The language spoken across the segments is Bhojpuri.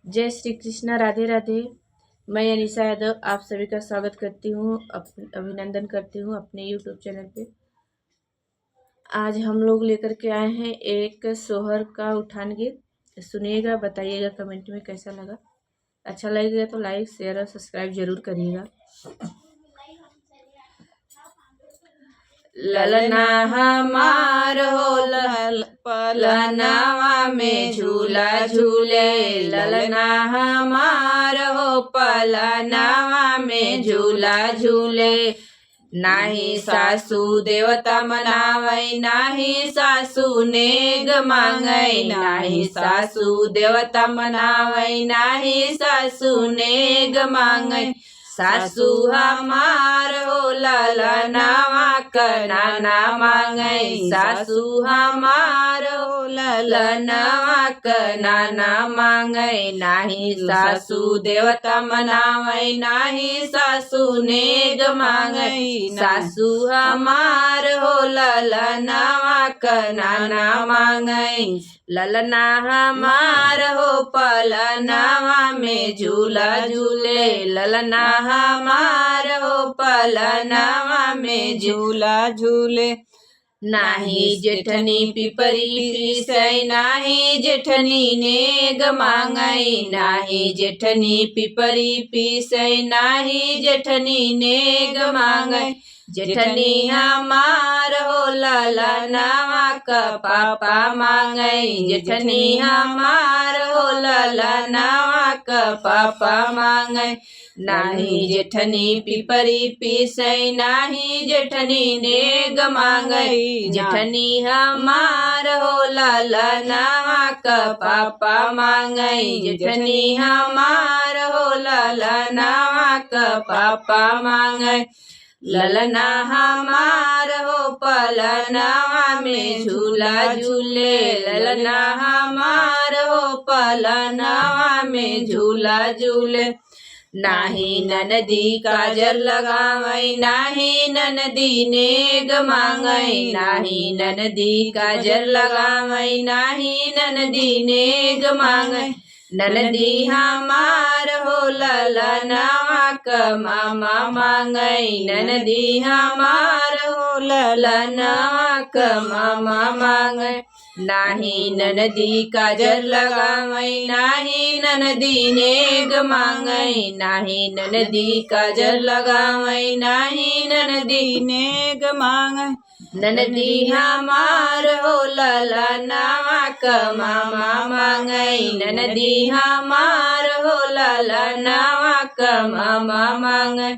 जय श्री कृष्णा, राधे राधे। मैं अनीसा यादव आप सभी का स्वागत करती हूँ, अभिनंदन करती हूँ अपने यूट्यूब चैनल पे। आज हम लोग लेकर के आए हैं एक सोहर का उठान गीत। सुनिएगा, बताइएगा कमेंट में कैसा लगा। अच्छा लगेगा तो लाइक शेयर और सब्सक्राइब जरूर करिएगा। ललना हमार हो पलनावा में झूला झूले, ललना हमार हो पलनावा में झूला झूले। नाही सासू देवता मनावै, नाही सासू नेग मांगै, नाही सासू देवता मनावै, नाही सासू नेग मांगै। सासू हमार हो ललनावा नाना मांगै, सासू हमार हो ललनावा नाना मांगै। नाही सासू देवता मनावै, नाही सासू नेग मांगै, सासू हमार हो ललनावा नाना मांगै। ललना हमार हो पलनावा में झूला झूले, ललना हमार हो पलनावा में झूला झूले। नाही जेठनी पिपरी पीसै, नाही जेठनी नेग मांगै, नाही जेठनी पिपरी पीसै, नाही जेठनी नेग मांगै। जेठनी हमार हो ललनावा पापा मांगै, जेठनी हमार हो ललनावा पापा मांगै। नाही जेठनी पिपरी पीसै, नाही जेठनी नेग मांगै, जेठनी हमार हो ललनावा पापा मांगै, जेठनी हमार हो ललनावा पापा मांगै। ललना हमार हो पलनावा में झूला झूले, ललना हमार हो पलनावा में झूला झूले। नाही ननदी काजर लगावै, नाही ननदी नेग मांगै, नाही ननदी काजर लगावै, नाही ननदी नेग मांगै। ननदी हमार हो ललनावा मामा मांगै, ननदी हमार हो ललनावा मामा मांगै। नाही ननदी काजर लगावै, नाही ननदी नेग मांगै, नाही ननदी काजर लगावै, नाही ननदी नेग मांगै। ननदी हमार हो ललनावा मामा मांगै, ननदी हमार हो ललनावा मामा मांगै।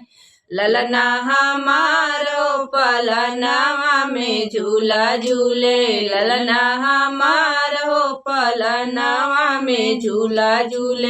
ललना हमार हो पलनावा में झूला झूले, ललना हमार हो पलनावा में झूला झूले।